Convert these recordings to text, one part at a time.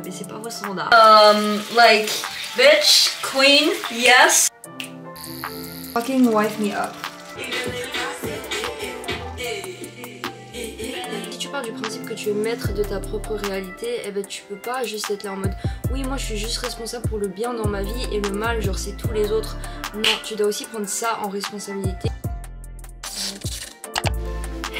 baissez pas vos standards. Like, bitch, queen, yes. Fucking wife me up. Si tu pars du principe que tu es maître de ta propre réalité, eh ben tu peux pas juste être là en mode oui moi je suis juste responsable pour le bien dans ma vie et le mal genre c'est tous les autres. Non, tu dois aussi prendre ça en responsabilité.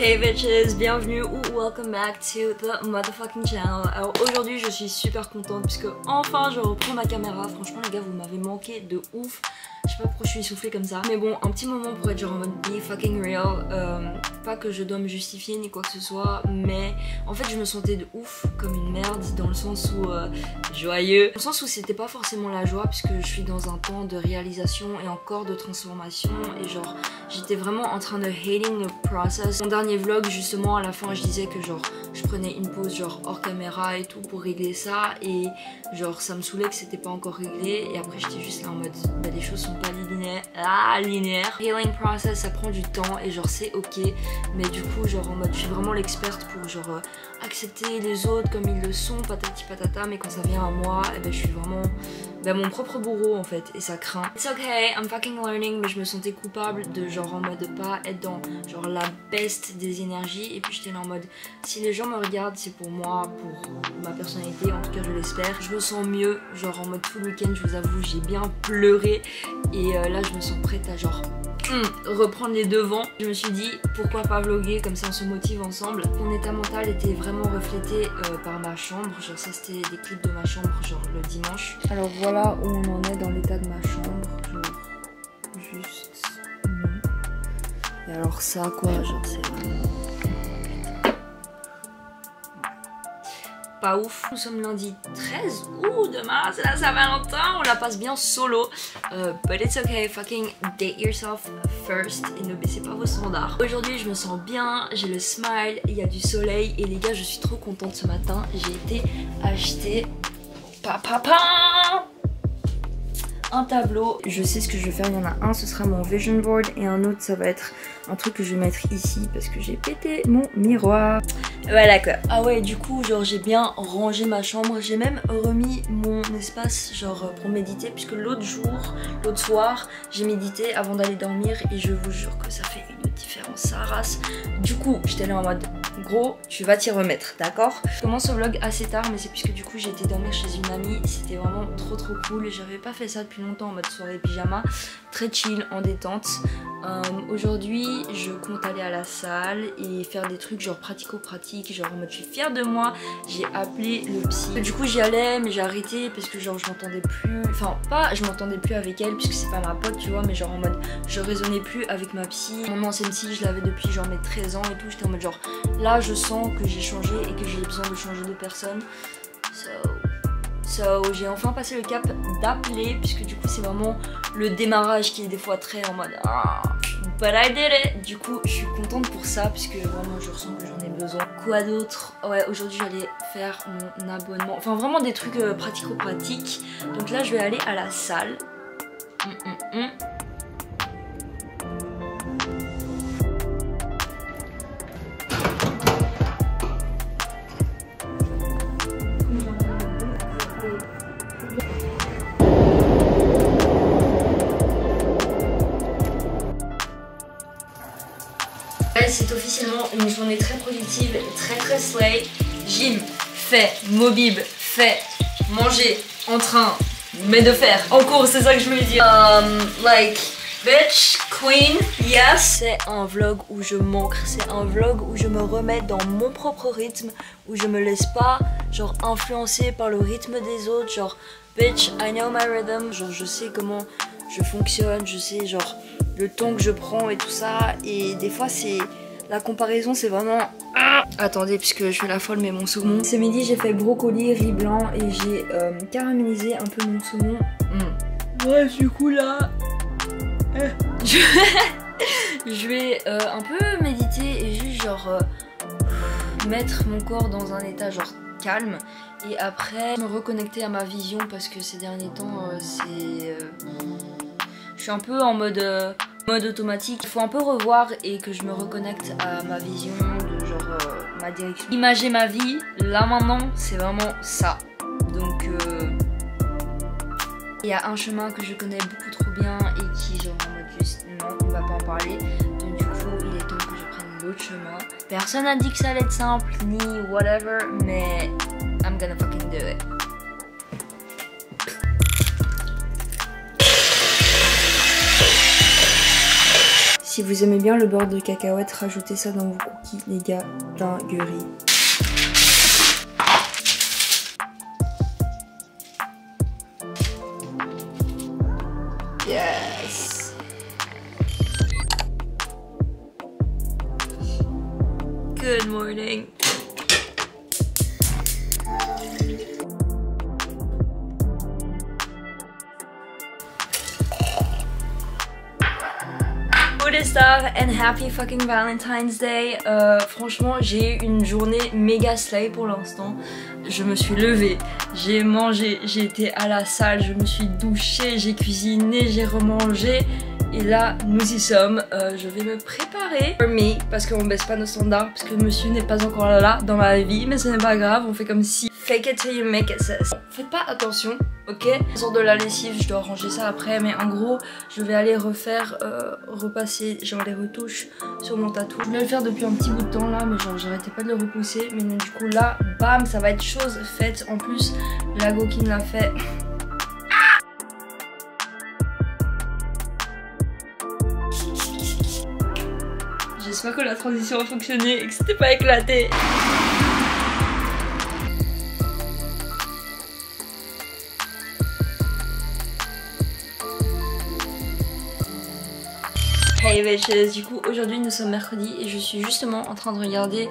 Hey bitches, bienvenue ou welcome back to the motherfucking channel. Alors aujourd'hui je suis super contente puisque enfin je reprends ma caméra. Franchement les gars vous m'avez manqué de ouf. Je sais pas pourquoi je suis essoufflée comme ça. Mais bon, un petit moment pour être genre en mode be fucking real. Pas que je dois me justifier ni quoi que ce soit. Mais en fait je me sentais de ouf comme une merde. Dans le sens où joyeux. Dans le sens où c'était pas forcément la joie. Puisque je suis dans un temps de réalisation et encore de transformation. Et genre j'étais vraiment en train de hating the process. Mon dernier vlog justement à la fin je disais que genre je prenais une pause genre hors caméra et tout pour régler ça. Et genre ça me saoulait que c'était pas encore réglé. Et après j'étais juste là en mode bah les choses sont pas linéaires. Healing process ça prend du temps et genre c'est ok. Mais du coup genre en mode je suis vraiment l'experte pour genre accepter les autres comme ils le sont, patati patata. Mais quand ça vient à moi, et ben je suis vraiment mon propre bourreau en fait et ça craint. It's okay, I'm fucking learning. Mais je me sentais coupable de genre en mode de pas être dans genre la best des énergies. Et puis j'étais là en mode si les gens me regardent c'est pour moi, pour ma personnalité, en tout cas je l'espère. Je me sens mieux, genre en mode tout le week-end je vous avoue j'ai bien pleuré. Et là je me sens prête à genre reprendre les devants. Je me suis dit pourquoi pas vlogger comme ça on se motive ensemble. Mon état mental était vraiment reflété par ma chambre. Genre ça c'était des clips de ma chambre genre le dimanche. Alors voilà où on en est dans l'état de ma chambre. Genre juste et alors ça quoi genre c'est vraiment pas ouf. Nous sommes lundi 13 août, demain c'est la Saint-Valentin, on la passe bien solo. But it's okay, fucking date yourself first et ne baissez pas vos standards. Aujourd'hui je me sens bien, j'ai le smile, il y a du soleil et les gars je suis trop contente ce matin. J'ai été acheter un tableau. Je sais ce que je vais faire, il y en a un ce sera mon vision board et un autre ça va être un truc que je vais mettre ici parce que j'ai pété mon miroir. Voilà quoi. Ah ouais du coup genre j'ai bien rangé ma chambre, j'ai même remis mon espace genre pour méditer puisque l'autre soir j'ai médité avant d'aller dormir et je vous jure que ça fait une différence sa race. Du coup j'étais là en mode gros tu vas t'y remettre, d'accord? Je commence ce vlog assez tard mais c'est puisque du coup j'ai été dormir chez une amie, c'était vraiment trop cool. J'avais pas fait ça depuis longtemps en mode soirée pyjama, très chill en détente. Aujourd'hui je compte aller à la salle et faire des trucs genre pratico-pratiques, genre en mode je suis fière de moi. J'ai appelé le psy. Du coup j'y allais mais j'ai arrêté parce que genre je m'entendais plus, enfin pas je m'entendais plus avec elle puisque c'est pas ma pote tu vois, mais genre en mode je raisonnais plus avec ma psy. Mon ancienne psy je l'avais depuis genre mes 13 ans et tout, j'étais en mode genre là je sens que j'ai changé et que j'ai besoin de changer de personne. So j'ai enfin passé le cap d'appeler puisque du coup c'est vraiment le démarrage qui est des fois très en mode but I did it. Du coup je suis contente pour ça puisque vraiment je ressens que j'en ai besoin. Quoi d'autre? Ouais aujourd'hui j'allais faire mon abonnement, enfin vraiment des trucs pratico-pratiques. Donc là je vais aller à la salle. C'est officiellement une journée très productive, très slay. Gym, fait, mobib, fait, manger, en train, mais de faire, en cours, c'est ça que je voulais dire. Like, bitch, queen, yes. C'est un vlog où je m'ancre, c'est un vlog où je me remets dans mon propre rythme, où je me laisse pas genre influencer par le rythme des autres, genre bitch, I know my rhythm, genre je sais comment je fonctionne, je sais genre le temps que je prends et tout ça. Et des fois c'est la comparaison, c'est vraiment attendez puisque je fais la folle mais mon saumon. Ce midi j'ai fait brocoli, riz blanc et j'ai caramélisé un peu mon saumon. Ouais du coup là je vais un peu méditer et juste genre mettre mon corps dans un état genre calme et après me reconnecter à ma vision parce que ces derniers temps je suis un peu en mode automatique. Il faut un peu revoir et que je me reconnecte à ma vision de genre ma direction. Imager ma vie, là maintenant c'est vraiment ça. Donc que il y a un chemin que je connais beaucoup trop bien et qui genre en mode juste non, on va pas en parler. Donc du coup il est temps que je prenne l'autre chemin. Personne n'a dit que ça allait être simple ni whatever, mais I'm gonna fucking do it. Si vous aimez bien le beurre de cacahuète, rajoutez ça dans vos cookies les gars, dinguerie. Yes. Good morning. Good star and happy fucking Valentine's Day. Franchement, j'ai eu une journée méga slay pour l'instant. Je me suis levée, j'ai mangé, j'ai été à la salle, je me suis douchée, j'ai cuisiné, j'ai remangé. Et là, nous y sommes. Je vais me préparer for me, parce qu'on baisse pas nos standards, parce que monsieur n'est pas encore là dans ma vie, mais ce n'est pas grave, on fait comme si. Fake it till you make it, sis. Faites pas attention, ok? Sort de la lessive, je dois ranger ça après, mais en gros, je vais aller refaire, repasser genre les retouches sur mon tatou. Je voulais le faire depuis un petit bout de temps là, mais genre j'arrêtais pas de le repousser, mais donc, du coup là, bam, ça va être chose faite. En plus, la go qui me l'a fait. J'espère que la transition a fonctionné et que c'était pas éclaté. Hey bitches, du coup aujourd'hui nous sommes mercredi et je suis justement en train de regarder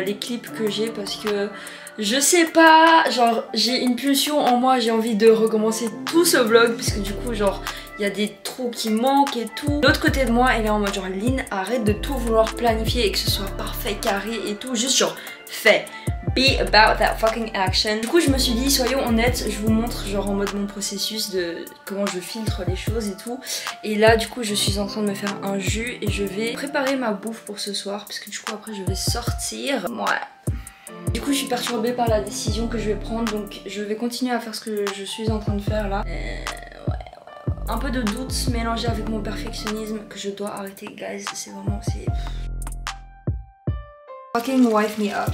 les clips que j'ai parce que je sais pas, genre j'ai une pulsion en moi, j'ai envie de recommencer tout ce vlog parce que du coup genre il y a des trous qui manquent et tout. L'autre côté de moi elle est en mode genre Lynn, arrête de tout vouloir planifier et que ce soit parfait, carré et tout, juste genre fais. Be about that fucking action. Du coup je me suis dit soyons honnêtes, je vous montre genre en mode mon processus de comment je filtre les choses et tout. Et là du coup je suis en train de me faire un jus et je vais préparer ma bouffe pour ce soir parce que du coup après je vais sortir. Voilà. Du coup je suis perturbée par la décision que je vais prendre, donc je vais continuer à faire ce que je suis en train de faire là. Un peu de doute mélangé avec mon perfectionnisme que je dois arrêter guys, c'est vraiment fucking wife me up.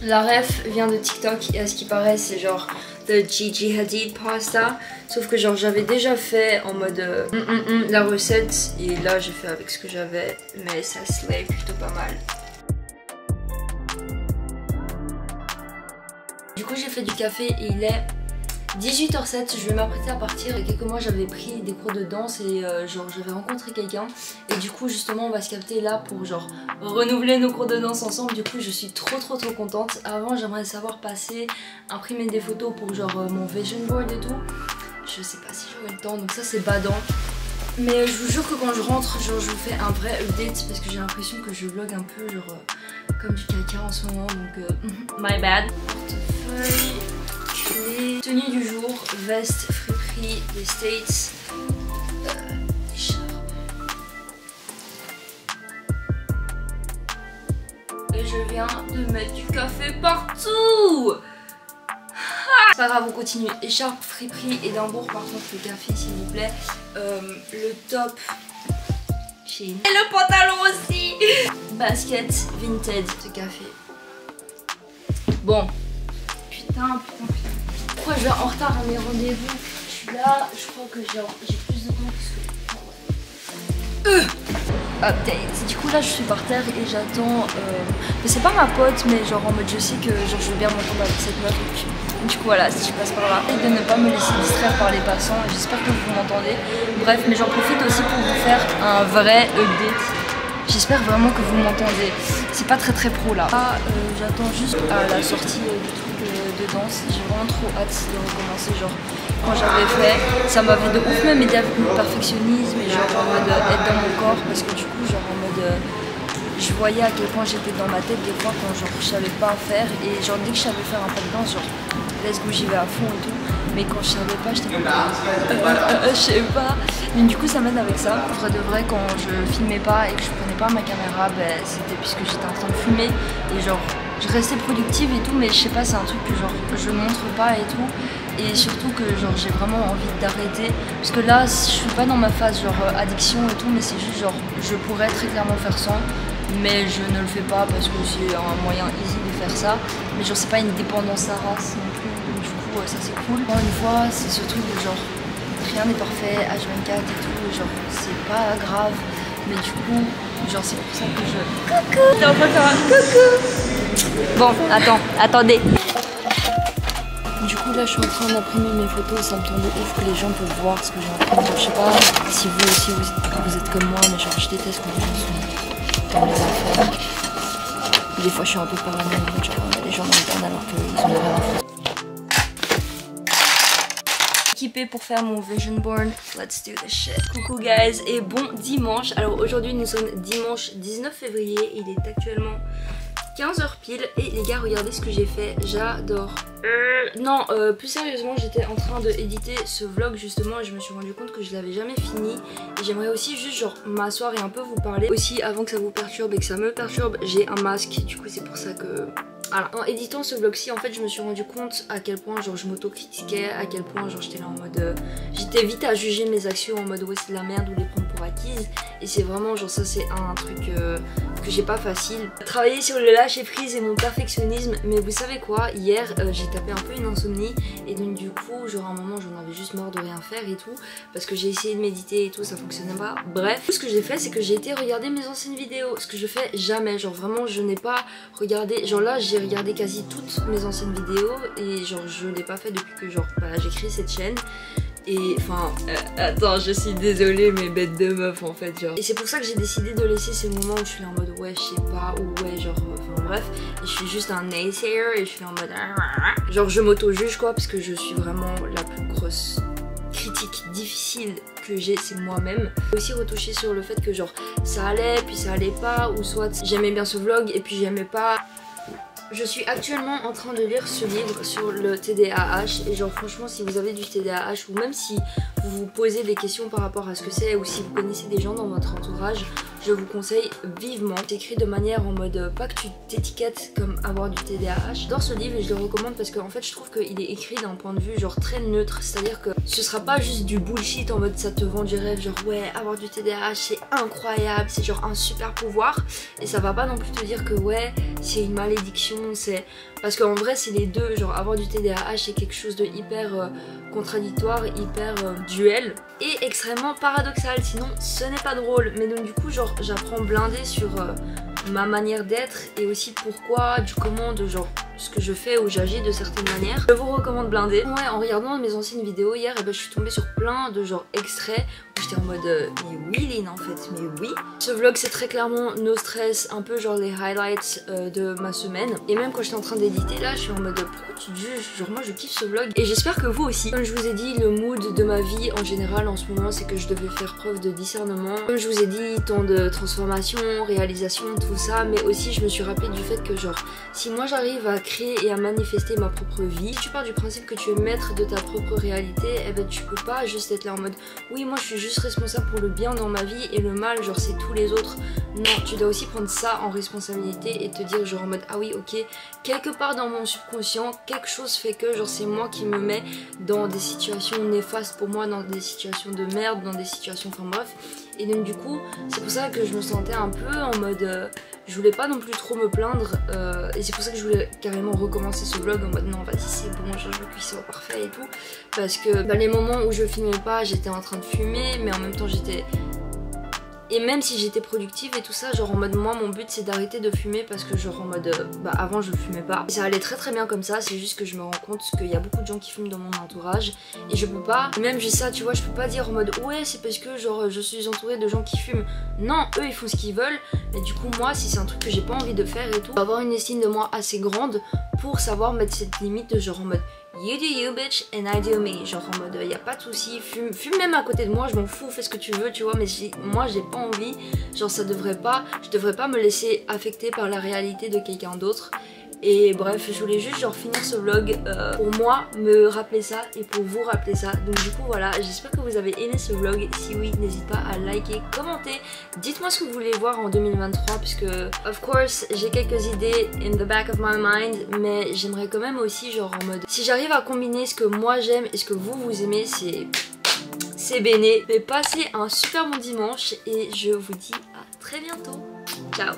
La ref vient de TikTok et à ce qui paraît c'est genre the Gigi Hadid pasta. Sauf que genre j'avais déjà fait en mode la recette et là j'ai fait avec ce que j'avais, mais ça slay plutôt pas mal. Du coup j'ai fait du café et il est 18h07, je vais m'apprêter à partir. Il y a quelques mois j'avais pris des cours de danse et genre j'avais rencontré quelqu'un et du coup justement on va se capter là pour genre renouveler nos cours de danse ensemble. Du coup je suis trop contente. Avant j'aimerais savoir passer, imprimer des photos pour genre mon vision board et tout. Je sais pas si j'aurai le temps, donc ça c'est badant. Mais je vous jure que quand je rentre, genre je vous fais un vrai update parce que j'ai l'impression que je vlog un peu genre comme du caca en ce moment, donc my bad. Portefeuille. Les tenues du jour, veste, friperie des States, écharpe. Et je viens de mettre du café partout. C'est pas grave, on continue. Écharpe, friperie et Edimbourg, par contre le café s'il vous plaît. Le top chez et le pantalon aussi. Basket vintage de café. Bon. Putain. Pourquoi je vais en retard à mes rendez-vous? Je suis là, je crois que j'ai plus de temps que update. Du coup là je suis par terre et j'attends mais c'est pas ma pote mais genre en mode je sais que genre je veux bien m'entendre avec cette meuf et puis du coup voilà si je passe par là et de ne pas me laisser distraire par les passants. J'espère que vous m'entendez. Bref, mais j'en profite aussi pour vous faire un vrai update. J'espère vraiment que vous m'entendez. C'est pas très pro là. J'attends juste à la sortie du truc de danse. J'ai vraiment trop hâte de recommencer. Genre quand j'avais fait, ça m'avait de ouf même aidé avec mon perfectionnisme et genre en mode être dans mon corps parce que du coup genre en mode je voyais à quel point j'étais dans ma tête des fois quand genre je savais pas faire et genre dès que je savais faire un pas de danse genre let's go j'y vais à fond et tout, mais quand je savais pas j'étais comme je sais pas. Mais du coup ça m'aide avec ça. Vrai de vrai quand je filmais pas et que je prenais pas ma caméra, ben, c'était puisque j'étais en train de fumer et genre je restais productive et tout, mais je sais pas, c'est un truc que genre je montre pas et tout. Et surtout que genre j'ai vraiment envie d'arrêter. Parce que là, je suis pas dans ma phase genre addiction et tout, mais c'est juste genre je pourrais très clairement faire sans. Mais je ne le fais pas parce que c'est un moyen easy de faire ça. Mais genre c'est pas une dépendance à race non plus. Donc, du coup ça c'est cool. Encore une fois, c'est ce truc de genre rien n'est parfait, H24 et tout, genre c'est pas grave. Mais du coup, genre c'est pour ça que je... Coucou! T'es en train de faire un coucou! Bon, attendez. Du coup là je suis en train d'imprimer mes photos, ça me tombe de ouf que les gens peuvent voir ce que j'imprime. Je sais pas si vous aussi vous êtes comme moi, mais genre je déteste quand les gens sont dans les affaires. Des fois je suis un peu paranoïaque, genre les gens me regardent alors qu'ils ont rien à faire. Équipée pour faire mon vision board, let's do this shit. Coucou guys et bon dimanche. Alors aujourd'hui nous sommes dimanche 19 février, il est actuellement 15h pile et les gars regardez ce que j'ai fait, j'adore. Plus sérieusement j'étais en train de éditer ce vlog justement et je me suis rendu compte que je l'avais jamais fini. Et j'aimerais aussi juste genre m'asseoir et un peu vous parler. Aussi avant que ça vous perturbe et que ça me perturbe, j'ai un masque, du coup c'est pour ça que... Alors, en éditant ce vlog-ci, en fait, je me suis rendu compte à quel point genre je m'auto-critiquais, à quel point genre j'étais là en mode... j'étais vite à juger mes actions en mode ouais c'est de la merde ou les prendre pour acquises. Et c'est vraiment genre ça c'est un truc que j'ai pas facile. Travailler sur le lâcher prise et mon perfectionnisme, mais vous savez quoi, hier j'ai tapé un peu une insomnie et donc du coup genre à un moment j'en avais juste marre de rien faire et tout parce que j'ai essayé de méditer et tout, ça fonctionnait pas. Bref, ce que j'ai fait c'est que j'ai été regarder mes anciennes vidéos, ce que je fais jamais, genre vraiment je n'ai pas regardé, genre là j'ai regardé quasi toutes mes anciennes vidéos et genre je l'ai pas fait depuis que genre j'ai créé cette chaîne. Et enfin, attends, je suis désolée mais bête de meuf en fait genre. Et c'est pour ça que j'ai décidé de laisser ces moments où je suis en mode ouais je sais pas ou ouais genre enfin bref. Et je suis juste un naysayer et je suis en mode genre je m'auto-juge quoi parce que je suis vraiment la plus grosse critique difficile que j'ai c'est moi-même. J'ai aussi retouché sur le fait que genre ça allait puis ça allait pas ou soit j'aimais bien ce vlog et puis j'aimais pas. Je suis actuellement en train de lire ce livre sur le TDAH et genre franchement si vous avez du TDAH ou même si vous vous posez des questions par rapport à ce que c'est ou si vous connaissez des gens dans votre entourage, je vous conseille vivement. C'est écrit de manière en mode pas que tu t'étiquettes comme avoir du TDAH. J'adore ce livre et je le recommande parce qu'en fait je trouve qu'il est écrit d'un point de vue genre très neutre, c'est-à-dire que ce sera pas juste du bullshit en mode ça te vend du rêve genre ouais avoir du TDAH c'est incroyable, c'est genre un super pouvoir et ça va pas non plus te dire que ouais c'est une malédiction, c'est parce qu'en vrai c'est les deux, genre avoir du TDAH c'est quelque chose de hyper contradictoire, hyper duel et extrêmement paradoxal, sinon ce n'est pas drôle. Mais donc du coup genre j'apprends blindé sur ma manière d'être et aussi pourquoi, du comment, de genre ce que je fais ou j'agis de certaines manières. Je vous recommande blindé. Ouais, en regardant mes anciennes vidéos hier, je suis tombée sur plein de genre extraits où j'étais en mode mais oui Lynn en fait, mais oui. Ce vlog c'est très clairement no stress, un peu genre les highlights de ma semaine. Et même quand j'étais en train d'éditer là, je suis en mode pourquoi tu te juges, genre moi je kiffe ce vlog et j'espère que vous aussi. Comme je vous ai dit, le mood de ma vie en général en ce moment c'est que je devais faire preuve de discernement. Comme je vous ai dit, temps de transformation, réalisation, tout ça, mais aussi je me suis rappelé du fait que genre si moi j'arrive à créer et à manifester ma propre vie, si tu pars du principe que tu es maître de ta propre réalité, et ben tu peux pas juste être là en mode oui moi je suis juste responsable pour le bien dans ma vie et le mal genre c'est tous les autres. Non, tu dois aussi prendre ça en responsabilité et te dire genre en mode ah oui ok, quelque part dans mon subconscient quelque chose fait que genre c'est moi qui me mets dans des situations néfastes pour moi, dans des situations de merde, dans des situations enfin bref. Et donc du coup c'est pour ça que je me sentais un peu en mode je voulais pas non plus trop me plaindre et c'est pour ça que je voulais carrément recommencer ce vlog en mode non vas-y c'est bon, genre je veux qu'il soit parfait et tout, parce que les moments où je filmais pas j'étais en train de fumer mais en même temps j'étais... Et même si j'étais productive et tout ça, genre en mode moi mon but c'est d'arrêter de fumer parce que genre en mode avant je fumais pas. Ça allait très bien comme ça, c'est juste que je me rends compte qu'il y a beaucoup de gens qui fument dans mon entourage et je peux pas, même juste ça tu vois, je peux pas dire en mode ouais c'est parce que genre je suis entourée de gens qui fument. Non, eux ils font ce qu'ils veulent, mais du coup moi si c'est un truc que j'ai pas envie de faire et tout, avoir une estime de moi assez grande pour savoir mettre cette limite de genre en mode you do you bitch and I do me, genre en mode y a pas de souci, fume même à côté de moi, je m'en fous, fais ce que tu veux tu vois, mais moi j'ai pas envie, genre ça devrait pas, je devrais pas me laisser affecter par la réalité de quelqu'un d'autre. Et bref, je voulais juste genre finir ce vlog pour moi me rappeler ça et pour vous rappeler ça. Donc du coup voilà, j'espère que vous avez aimé ce vlog. Si oui, n'hésitez pas à liker, commenter. Dites-moi ce que vous voulez voir en 2023 puisque of course j'ai quelques idées in the back of my mind, mais j'aimerais quand même aussi genre en mode si j'arrive à combiner ce que moi j'aime et ce que vous aimez, c'est béné. Mais passez un super bon dimanche et je vous dis à très bientôt. Ciao.